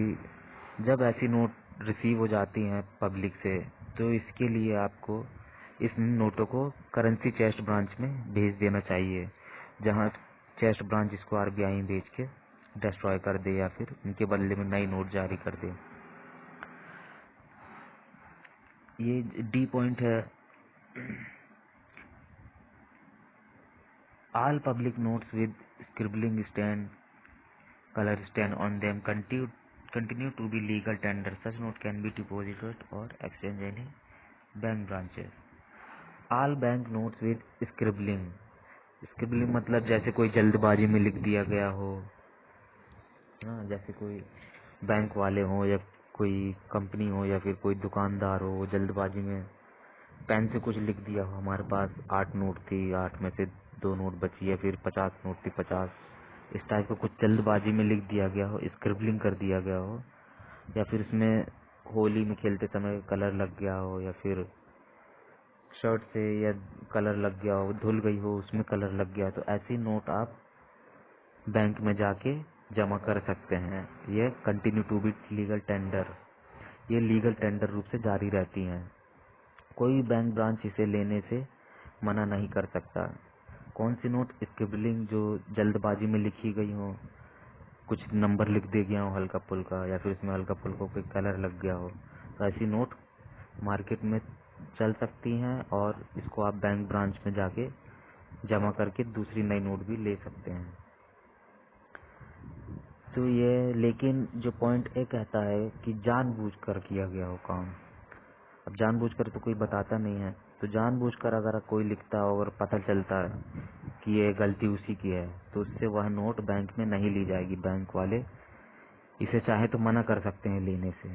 जब ऐसी नोट रिसीव हो जाती हैं पब्लिक से, तो इसके लिए आपको इस नोटों को करेंसी चेस्ट ब्रांच में भेज देना चाहिए, जहां चेस्ट ब्रांच इसको आरबीआई में भेज के डिस्ट्रॉय कर दे या फिर इनके बदले में नई नोट जारी कर दे। ये डी पॉइंट है, all public notes with scribbling stand, color stand on them continue to be legal tender. Such note can be deposited or exchanged in bank branches. All bank notes with scribbling मतलब जैसे कोई जल्दबाजी में लिख दिया गया हो, जैसे कोई बैंक वाले हो या कोई कंपनी हो या फिर कोई दुकानदार हो, जल्दबाजी में पेन से कुछ लिख दिया हो, हमारे पास 8 नोट थी, 8 में से 2 नोट बची है, फिर 50 नोट थी 50, इस टाइप का कुछ जल्दबाजी में लिख दिया गया हो, स्क्रिबलिंग कर दिया गया हो, या फिर इसमें होली में खेलते समय कलर लग गया हो, या फिर शर्ट से या कलर लग गया हो, धुल गई हो उसमें कलर लग गया, तो ऐसी नोट आप बैंक में जाके जमा कर सकते हैं। ये continue to be legal tender, ये लीगल टेंडर रूप से जारी रहती हैं, कोई बैंक ब्रांच इसे लेने से मना नहीं कर सकता। कौन सी नोट? स्क्रिबलिंग, जो जल्दबाजी में लिखी गई हो, कुछ नंबर लिख दे गया हो हल्का फुल्का, या फिर इसमें हल्का फुल्का कोई कलर लग गया हो, तो ऐसी नोट मार्केट में चल सकती हैं और इसको आप बैंक ब्रांच में जाके जमा करके दूसरी नई नोट भी ले सकते हैं। तो ये, लेकिन जो पॉइंट ए कहता है कि जानबूझकर किया गया हो काम। अब जानबूझकर तो कोई बताता नहीं है, तो जानबूझकर अगर कोई लिखता हो और पता चलता है कि ये गलती उसी की है, तो उससे वह नोट बैंक में नहीं ली जाएगी। बैंक वाले इसे चाहे तो मना कर सकते हैं लेने से,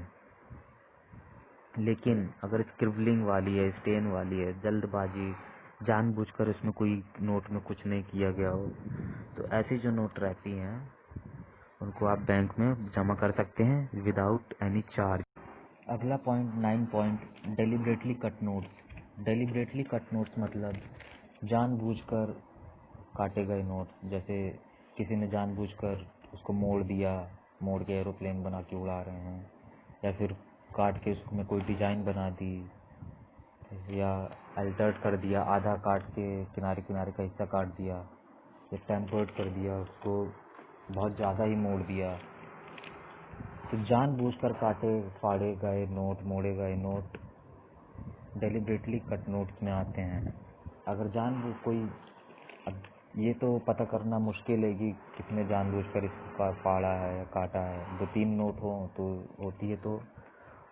लेकिन अगर स्क्रिबलिंग वाली है, स्टेन वाली है, जल्दबाजी, जानबूझकर इसमें कोई नोट में कुछ नहीं किया गया हो, तो ऐसी जो नोट रहती हैं उनको आप बैंक में जमा कर सकते हैं विदाउट एनी चार्ज। अगला point 9 point, deliberately cut notes. Deliberately cut notes मतलब जानबूझकर काटे गए नोट्स। जैसे किसी ने जानबूझकर उसको मोड़ दिया, मोड़ के एरोप्लेन बना के उड़ा रहे हैं, या फिर काट के उसमें कोई डिजाइन बना दी, या अल्टर्ड कर दिया, आधा काट के किनारे किनारे का हिस्सा काट दिया, या टेम्पर्ड कर दिया, उसको बहुत ज़्यादा ही मोड़ दिया। तो जानबूझकर काटे फाड़े गए नोट, मोड़े गए नोट डेलिबरेटली कट नोट्स में आते हैं। अगर जानबूझ कोई, अब ये तो पता करना मुश्किल है कि किसने जानबूझकर इसको फाड़ा है या काटा है। 2-3 नोट हो तो होती है, तो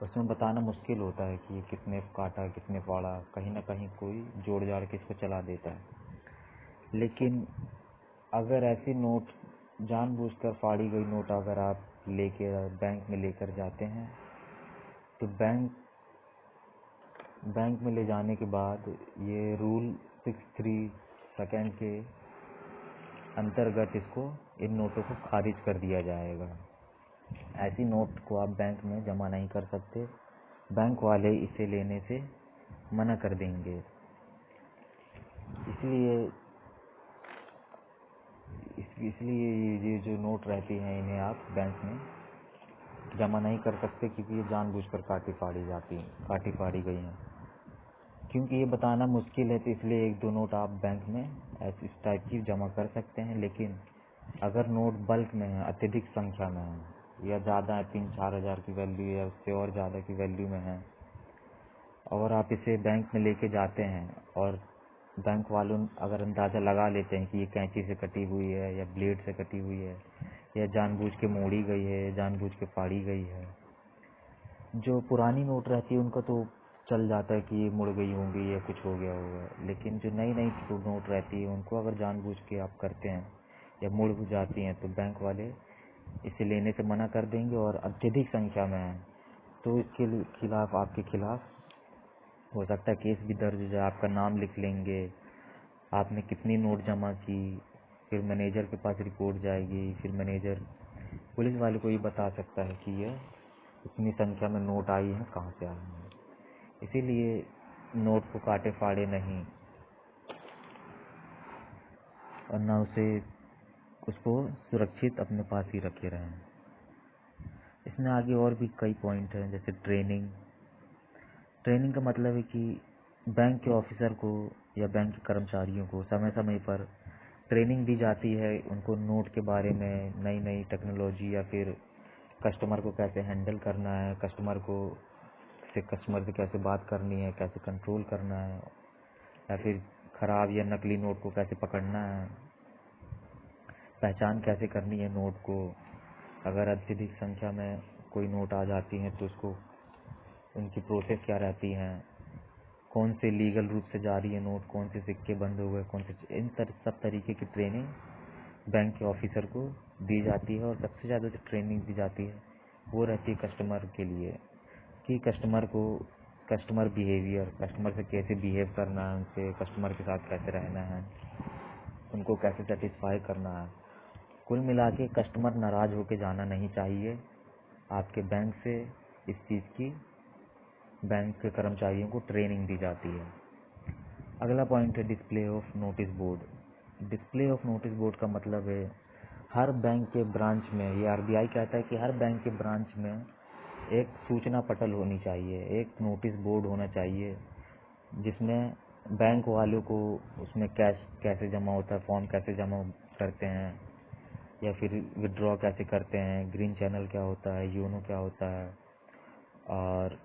उसमें बताना मुश्किल होता है कि ये किसने काटा, किसने फाड़ा, कहीं ना कहीं कोई जोड़ जाड़ के इसको चला देता है। लेकिन अगर ऐसी नोट, जानबूझकर फाड़ी गई नोट अगर आप लेके बैंक में लेकर जाते हैं, तो बैंक में ले जाने के बाद ये रूल 63 सेकंड के अंतर्गत इसको इन नोटों को खारिज कर दिया जाएगा। ऐसी नोट को आप बैंक में जमा नहीं कर सकते, बैंक वाले इसे लेने से मना कर देंगे। इसलिए ये जो नोट रहती हैं इन्हें आप बैंक में जमा नहीं कर सकते, क्योंकि ये जानबूझकर काटी फाड़ी गई हैं। क्योंकि ये बताना मुश्किल है तो इसलिए एक दो नोट आप बैंक में इस टाइप की जमा कर सकते हैं। लेकिन अगर नोट बल्क में है, अत्यधिक संख्या में है या ज़्यादा है, 3-4 हज़ार की वैल्यू या उससे और ज़्यादा की वैल्यू में है, और आप इसे बैंक में लेके जाते हैं और बैंक वालों अगर अंदाज़ा लगा लेते हैं कि ये कैंची से कटी हुई है या ब्लेड से कटी हुई है या जानबूझ के मोड़ी गई है, जानबूझ के फाड़ी गई है। जो पुरानी नोट रहती है उनका तो चल जाता है कि ये मुड़ गई होंगी या कुछ हो गया होगा, लेकिन जो नई नोट रहती है उनको अगर जानबूझ के आप करते हैं या मुड़ जाती हैं तो बैंक वाले इसे लेने से मना कर देंगे। और अत्यधिक संख्या में है तो इसके खिलाफ आपके खिलाफ हो सकता है केस भी दर्ज हो जाए। आपका नाम लिख लेंगे, आपने कितनी नोट जमा की, फिर मैनेजर के पास रिपोर्ट जाएगी, फिर मैनेजर पुलिस वाले को ये बता सकता है कि यह इतनी संख्या में नोट आई है, कहाँ से आई है। इसीलिए नोट को काटे फाड़े नहीं और ना उसको सुरक्षित अपने पास ही रखे रहें। इसमें आगे और भी कई पॉइंट हैं, जैसे ट्रेनिंग का मतलब है कि बैंक के ऑफिसर को या बैंक के कर्मचारियों को समय समय पर ट्रेनिंग दी जाती है। उनको नोट के बारे में, नई नई टेक्नोलॉजी या फिर कस्टमर को कैसे हैंडल करना है, कस्टमर से कैसे बात करनी है, कैसे कंट्रोल करना है, या फिर ख़राब या नकली नोट को कैसे पकड़ना है, पहचान कैसे करनी है नोट को। अगर अत्यधिक संख्या में कोई नोट आ जाती हैं तो उसको उनकी प्रोसेस क्या रहती हैं, कौन से लीगल रूप से जारी है नोट, कौन से सिक्के बंद हो गए, सब तरीके की ट्रेनिंग बैंक के ऑफिसर को दी जाती है। और सबसे ज़्यादा जो ट्रेनिंग दी जाती है वो रहती है कस्टमर के लिए, कि कस्टमर बिहेवियर, कस्टमर से कैसे बिहेव करना है, उनसे कस्टमर के साथ कैसे रहना है, उनको कैसे सेटिस्फाई करना है। कुल मिला के कस्टमर नाराज़ होकर जाना नहीं चाहिए आपके बैंक से। इस चीज़ की बैंक के कर्मचारियों को ट्रेनिंग दी जाती है। अगला पॉइंट है display of notice board. Display of notice board का मतलब है हर बैंक के ब्रांच में, ये आरबीआई कहता है कि हर बैंक के ब्रांच में एक सूचना पटल होनी चाहिए, एक नोटिस बोर्ड होना चाहिए, जिसमें बैंक वालों को उसमें कैश कैसे जमा होता है, फॉर्म कैसे जमा करते हैं या फिर विड्रॉ कैसे करते हैं, ग्रीन चैनल क्या होता है, योनो क्या होता है, और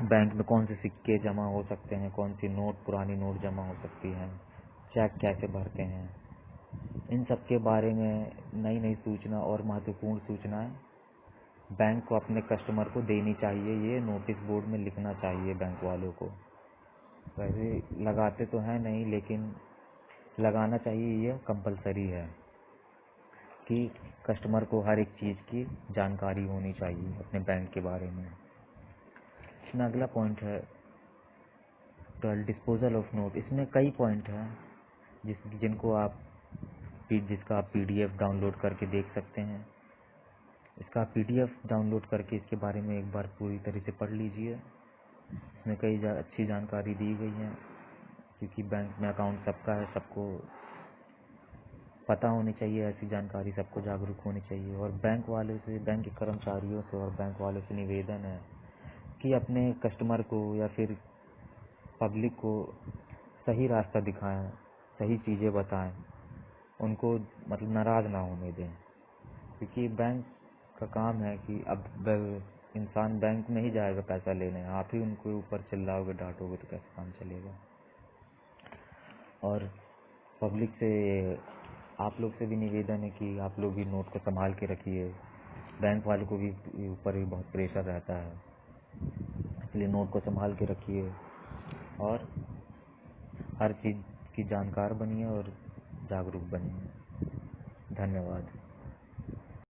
बैंक में कौन से सिक्के जमा हो सकते हैं, कौन सी पुरानी नोट जमा हो सकती हैं, चेक कैसे भरते हैं। इन सब के बारे में नई नई सूचना और महत्वपूर्ण सूचनाएं बैंक को अपने कस्टमर को देनी चाहिए। ये नोटिस बोर्ड में लिखना चाहिए बैंक वालों को। वैसे लगाते तो हैं नहीं, लेकिन लगाना चाहिए, यह कंपलसरी है कि कस्टमर को हर एक चीज़ की जानकारी होनी चाहिए अपने बैंक के बारे में। इसमें अगला पॉइंट है डिस्पोजल ऑफ नोट। इसमें कई पॉइंट हैं जिसका आप पीडीएफ डाउनलोड करके देख सकते हैं। इसका पीडीएफ डाउनलोड करके इसके बारे में एक बार पूरी तरह से पढ़ लीजिए। इसमें कई अच्छी जानकारी दी गई है, क्योंकि बैंक में अकाउंट सबका है, सबको पता होनी चाहिए, ऐसी जानकारी सबको जागरूक होनी चाहिए। और बैंक के कर्मचारियों से और बैंक वालों से निवेदन है कि अपने कस्टमर को या फिर पब्लिक को सही रास्ता दिखाएं, सही चीज़ें बताएं, उनको मतलब नाराज़ ना होने दें, क्योंकि बैंक का काम है कि अब इंसान बैंक में ही जाएगा पैसा लेने, आप ही उनके ऊपर चिल्लाओगे, डांटोगे तो कैसे काम चलेगा। और पब्लिक से, आप लोग से भी निवेदन है कि आप लोग भी नोट को संभाल के रखिए। बैंक वालों को भी ऊपर भी बहुत प्रेशर रहता है, इसलिए नोट को संभाल के रखिए और हर चीज़ की जानकार बनिए और जागरूक बनिए। धन्यवाद।